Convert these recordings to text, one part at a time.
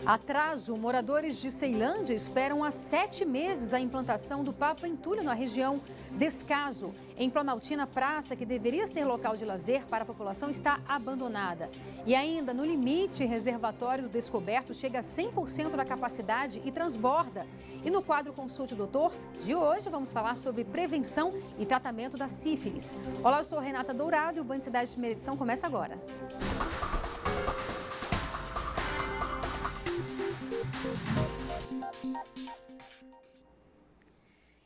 Atraso. Moradores de Ceilândia esperam há 7 meses a implantação do Papa Entulho na região. Descaso. Em Planaltina, praça que deveria ser local de lazer para a população está abandonada. E ainda, no limite, reservatório do Descoberto chega a 100% da capacidade e transborda. E no quadro Consulte o Doutor, de hoje, vamos falar sobre prevenção e tratamento da sífilis. Olá, eu sou Renata Dourado e o Band Cidade de Primeira Edição começa agora.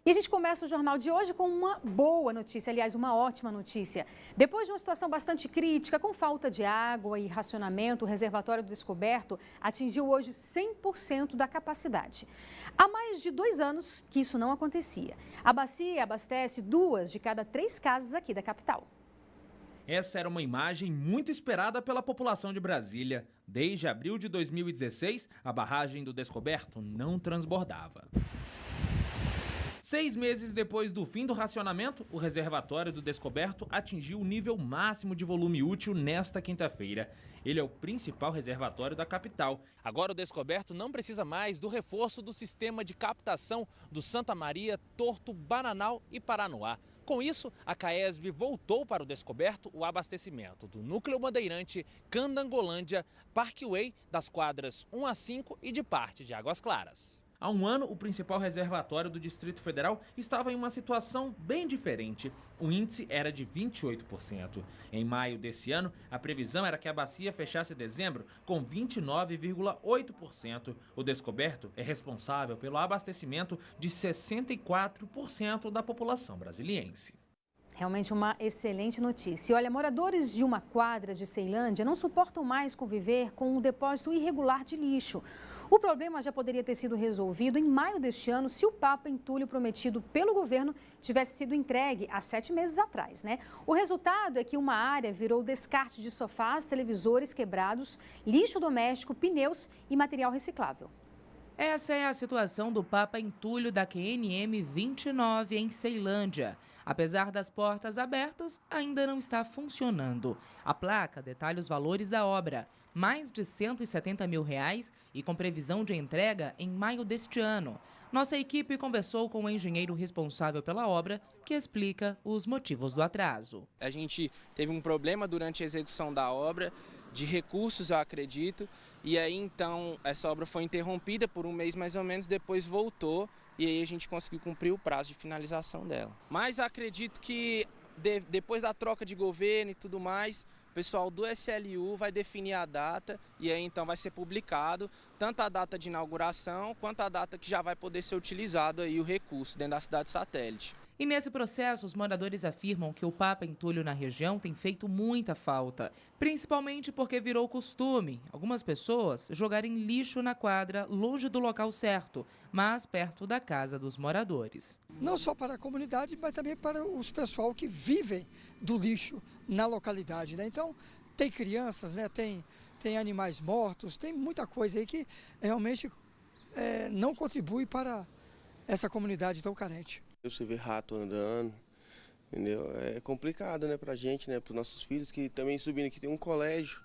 E a gente começa o jornal de hoje com uma boa notícia, aliás, uma ótima notícia. Depois de uma situação bastante crítica, com falta de água e racionamento, o reservatório do Descoberto atingiu hoje 100% da capacidade. Há mais de 2 anos que isso não acontecia. A bacia abastece 2 de cada 3 casas aqui da capital. Essa era uma imagem muito esperada pela população de Brasília. Desde abril de 2016, a barragem do Descoberto não transbordava. 6 meses depois do fim do racionamento, o reservatório do Descoberto atingiu o nível máximo de volume útil nesta quinta-feira. Ele é o principal reservatório da capital. Agora o Descoberto não precisa mais do reforço do sistema de captação do Santa Maria, Torto, Bananal e Paranoá. Com isso, a CAESB voltou para o Descoberto o abastecimento do Núcleo Bandeirante, Candangolândia, Parkway, das quadras 1 a 5 e de parte de Águas Claras. Há um ano, o principal reservatório do Distrito Federal estava em uma situação bem diferente. O índice era de 28%. Em maio desse ano, a previsão era que a bacia fechasse dezembro com 29,8%. O Descoberto é responsável pelo abastecimento de 64% da população brasiliense. Realmente uma excelente notícia. E olha, moradores de uma quadra de Ceilândia não suportam mais conviver com um depósito irregular de lixo. O problema já poderia ter sido resolvido em maio deste ano se o Papa Entulho prometido pelo governo tivesse sido entregue há 7 meses atrás, né? O resultado é que uma área virou descarte de sofás, televisores quebrados, lixo doméstico, pneus e material reciclável. Essa é a situação do Papa Entulho da QNM 29 em Ceilândia. Apesar das portas abertas, ainda não está funcionando. A placa detalha os valores da obra, mais de R$170 mil e com previsão de entrega em maio deste ano. Nossa equipe conversou com o engenheiro responsável pela obra, que explica os motivos do atraso. A gente teve um problema durante a execução da obra, de recursos, eu acredito, e aí então essa obra foi interrompida por 1 mês mais ou menos, depois voltou e aí a gente conseguiu cumprir o prazo de finalização dela. Mas acredito que depois da troca de governo e tudo mais, o pessoal do SLU vai definir a data e aí então vai ser publicado tanto a data de inauguração quanto a data que já vai poder ser utilizado aí o recurso dentro da cidade satélite. E nesse processo, os moradores afirmam que o Papa Entulho na região tem feito muita falta, principalmente porque virou costume algumas pessoas jogarem lixo na quadra longe do local certo, mas perto da casa dos moradores. Não só para a comunidade, mas também para os pessoal que vivem do lixo na localidade, né? Então, tem crianças, né? Tem animais mortos, tem muita coisa aí que realmente não contribui para essa comunidade tão carente. Você vê rato andando, entendeu? É complicado, né, pra gente, né, pros nossos filhos que também subindo aqui tem um colégio.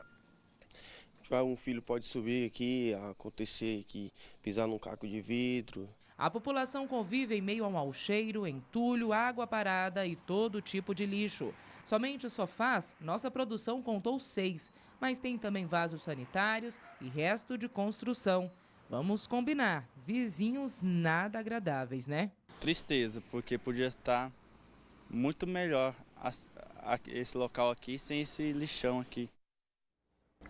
Um filho pode subir aqui, acontecer que pisar num caco de vidro. A população convive em meio a um mau cheiro, entulho, água parada e todo tipo de lixo. Somente sofás, nossa produção contou 6, mas tem também vasos sanitários e resto de construção. Vamos combinar, vizinhos nada agradáveis, né? Tristeza, porque podia estar muito melhor esse local aqui sem esse lixão aqui.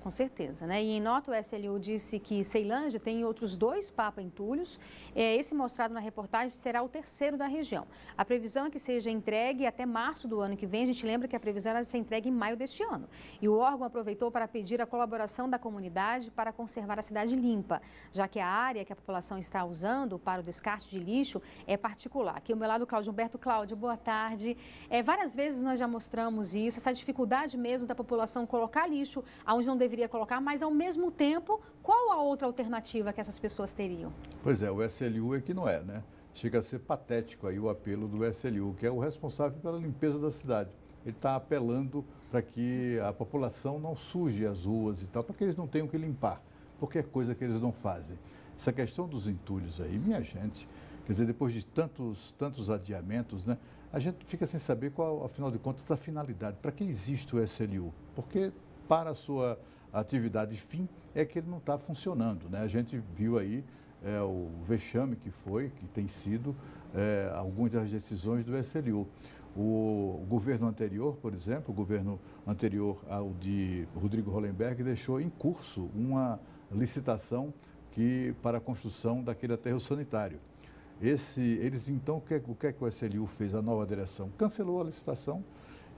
Com certeza, né? E em nota, o SLU disse que Ceilândia tem outros 2 Papa Entulhos. Esse mostrado na reportagem será o 3º da região. A previsão é que seja entregue até março do ano que vem. A gente lembra que a previsão era de ser entregue em maio deste ano. E o órgão aproveitou para pedir a colaboração da comunidade para conservar a cidade limpa, já que a área que a população está usando para o descarte de lixo é particular. Aqui ao meu lado, Cláudio Humberto. Cláudio, boa tarde. Várias vezes nós já mostramos isso, essa dificuldade mesmo da população colocar lixo onde não deveria colocar, mas ao mesmo tempo, qual a outra alternativa que essas pessoas teriam? Pois é, o SLU é que não é, né? Chega a ser patético aí o apelo do SLU, que é o responsável pela limpeza da cidade. Ele está apelando para que a população não suje as ruas e tal, para que eles não tenham que limpar. porque é coisa que eles não fazem. Essa questão dos entulhos aí, minha gente, quer dizer, depois de tantos adiamentos, né, a gente fica sem saber qual, afinal de contas, a finalidade. Para que existe o SLU? Porque para a sua atividade fim é que ele não está funcionando, né? A gente viu aí o vexame que tem sido algumas das decisões do SLU. O governo anterior, por exemplo, o governo anterior ao de Rodrigo Hollenberg, deixou em curso uma licitação para a construção daquele aterro sanitário. Eles então, o que é que o SLU fez? A nova direção cancelou a licitação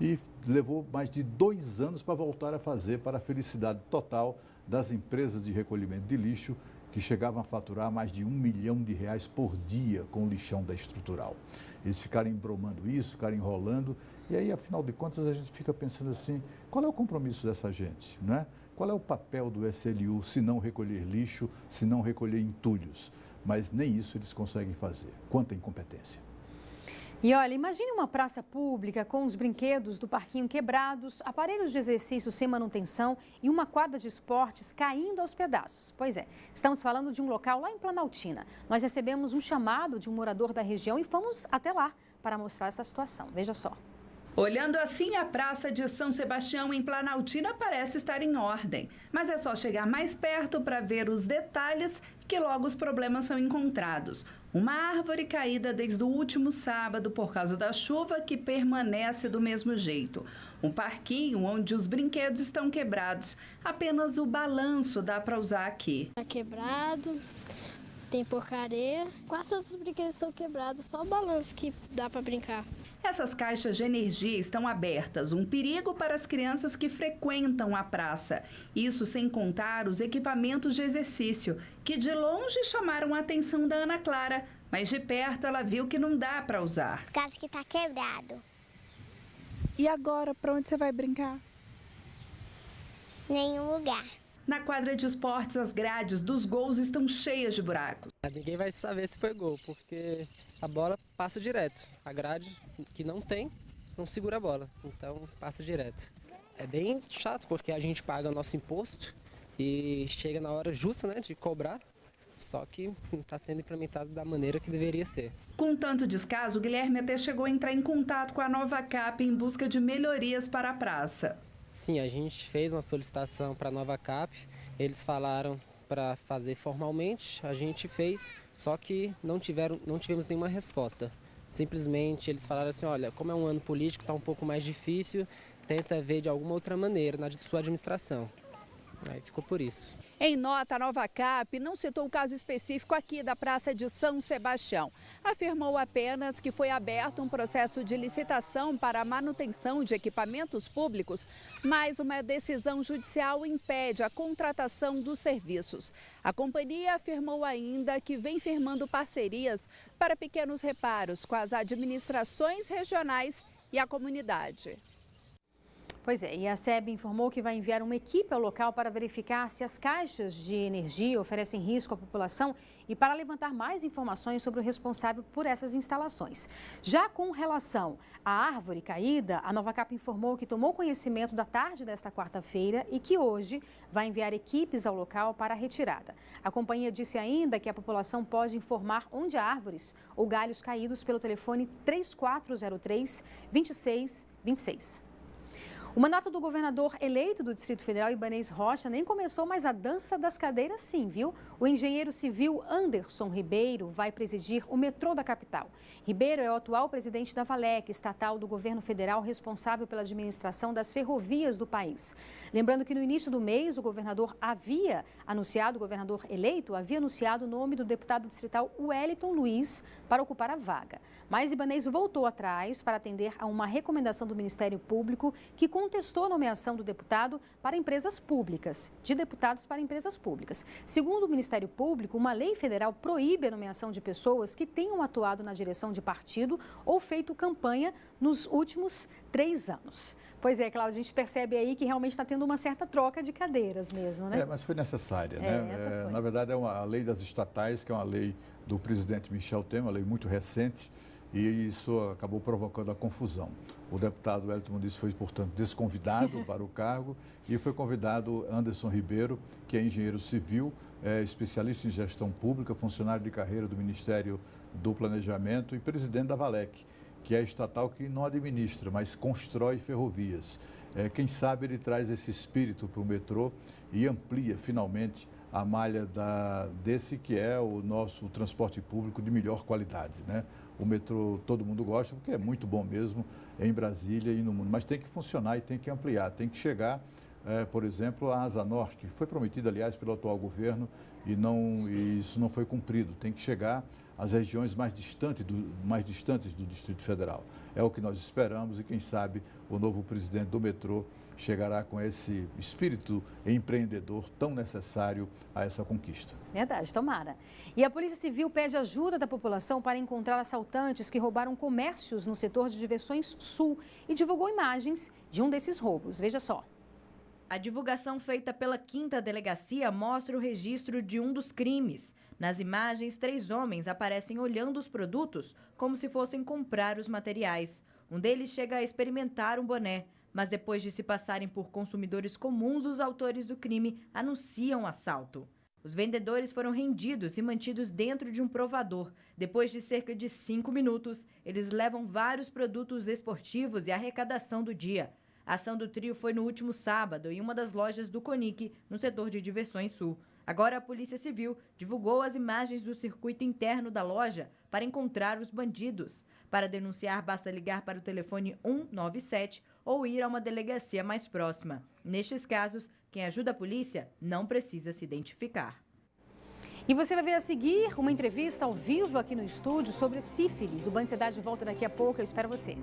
e levou mais de 2 anos para voltar a fazer, para a felicidade total das empresas de recolhimento de lixo, que chegavam a faturar mais de R$1 milhão por dia com o lixão da estrutural. Eles ficaram embromando isso, ficaram enrolando, e aí, afinal de contas, a gente fica pensando assim, qual é o compromisso dessa gente, né? Qual é o papel do SLU se não recolher lixo, se não recolher entulhos? Mas nem isso eles conseguem fazer. Quanta incompetência. E olha, imagine uma praça pública com os brinquedos do parquinho quebrados, aparelhos de exercício sem manutenção e uma quadra de esportes caindo aos pedaços. Pois é, estamos falando de um local lá em Planaltina. Nós recebemos um chamado de um morador da região e fomos até lá para mostrar essa situação. Veja só. Olhando assim, a Praça de São Sebastião em Planaltina parece estar em ordem. Mas é só chegar mais perto para ver os detalhes que logo os problemas são encontrados. Uma árvore caída desde o último sábado por causa da chuva que permanece do mesmo jeito. Um parquinho onde os brinquedos estão quebrados. Apenas o balanço dá para usar aqui. Está quebrado, tem porcaria. Quase todos os brinquedos estão quebrados, só o balanço que dá para brincar. Essas caixas de energia estão abertas, um perigo para as crianças que frequentam a praça. Isso sem contar os equipamentos de exercício, que de longe chamaram a atenção da Ana Clara, mas de perto ela viu que não dá para usar. Por causa que está quebrado. E agora, para onde você vai brincar? Nenhum lugar. Na quadra de esportes, as grades dos gols estão cheias de buracos. Ninguém vai saber se foi gol, porque a bola passa direto. A grade que não segura a bola, então passa direto. É bem chato, porque a gente paga o nosso imposto e chega na hora justa, né, de cobrar, só que não está sendo implementado da maneira que deveria ser. Com tanto descaso, o Guilherme até chegou a entrar em contato com a Novacap em busca de melhorias para a praça. Sim, a gente fez uma solicitação para a Novacap, eles falaram para fazer formalmente, a gente fez, só que não tivemos nenhuma resposta. Simplesmente eles falaram assim, olha, como é um ano político, está um pouco mais difícil, tenta ver de alguma outra maneira na sua administração. Aí ficou por isso. Em nota, a Novacap não citou o caso específico aqui da Praça de São Sebastião. Afirmou apenas que foi aberto um processo de licitação para a manutenção de equipamentos públicos, mas uma decisão judicial impede a contratação dos serviços. A companhia afirmou ainda que vem firmando parcerias para pequenos reparos com as administrações regionais e a comunidade. Pois é, e a SEB informou que vai enviar uma equipe ao local para verificar se as caixas de energia oferecem risco à população e para levantar mais informações sobre o responsável por essas instalações. Já com relação à árvore caída, a Novacap informou que tomou conhecimento da tarde desta quarta-feira e que hoje vai enviar equipes ao local para a retirada. A companhia disse ainda que a população pode informar onde há árvores ou galhos caídos pelo telefone 3403-2626. O mandato do governador eleito do Distrito Federal, Ibanez Rocha, nem começou, mas a dança das cadeiras sim, viu? O engenheiro civil Anderson Ribeiro vai presidir o metrô da capital. Ribeiro é o atual presidente da Valec, estatal do governo federal responsável pela administração das ferrovias do país. Lembrando que no início do mês, o governador eleito havia anunciado o nome do deputado distrital Wellington Luiz para ocupar a vaga. Mas Ibanez voltou atrás para atender a uma recomendação do Ministério Público que contestou a nomeação do deputado para empresas públicas, de deputados para empresas públicas. Segundo o Ministério Público, uma lei federal proíbe a nomeação de pessoas que tenham atuado na direção de partido ou feito campanha nos últimos 3 anos. Pois é, Cláudia, a gente percebe aí que realmente está tendo uma certa troca de cadeiras mesmo, né? Mas foi necessária, né? Foi. Na verdade, é uma lei das estatais, que é uma lei do presidente Michel Temer, uma lei muito recente, e isso acabou provocando a confusão. O deputado Wellington Muniz foi, portanto, desconvidado para o cargo e foi convidado Anderson Ribeiro, que é engenheiro civil, especialista em gestão pública, funcionário de carreira do Ministério do Planejamento e presidente da Valec, que é a estatal que não administra, mas constrói ferrovias. Quem sabe ele traz esse espírito para o metrô e amplia, finalmente, a malha desse que é o nosso transporte público de melhor qualidade, né? O metrô todo mundo gosta porque é muito bom mesmo em Brasília e no mundo, mas tem que funcionar e tem que ampliar, tem que chegar, por exemplo, a Asa Norte, que foi prometida, aliás, pelo atual governo e isso não foi cumprido, tem que chegar às regiões mais distantes do Distrito Federal. É o que nós esperamos e quem sabe o novo presidente do metrô chegará com esse espírito empreendedor tão necessário a essa conquista. Verdade, tomara. E a Polícia Civil pede ajuda da população para encontrar assaltantes que roubaram comércios no setor de diversões Sul e divulgou imagens de um desses roubos. Veja só. A divulgação feita pela 5ª Delegacia mostra o registro de um dos crimes. Nas imagens, 3 homens aparecem olhando os produtos como se fossem comprar os materiais. Um deles chega a experimentar um boné, mas depois de se passarem por consumidores comuns, os autores do crime anunciam o assalto. Os vendedores foram rendidos e mantidos dentro de um provador. Depois de cerca de 5 minutos, eles levam vários produtos esportivos e arrecadação do dia. A ação do trio foi no último sábado em uma das lojas do Conic, no setor de diversões Sul. Agora a Polícia Civil divulgou as imagens do circuito interno da loja para encontrar os bandidos. Para denunciar, basta ligar para o telefone 197 ou ir a uma delegacia mais próxima. Nestes casos, quem ajuda a polícia não precisa se identificar. E você vai ver a seguir uma entrevista ao vivo aqui no estúdio sobre sífilis. O Band Cidade volta daqui a pouco, eu espero você.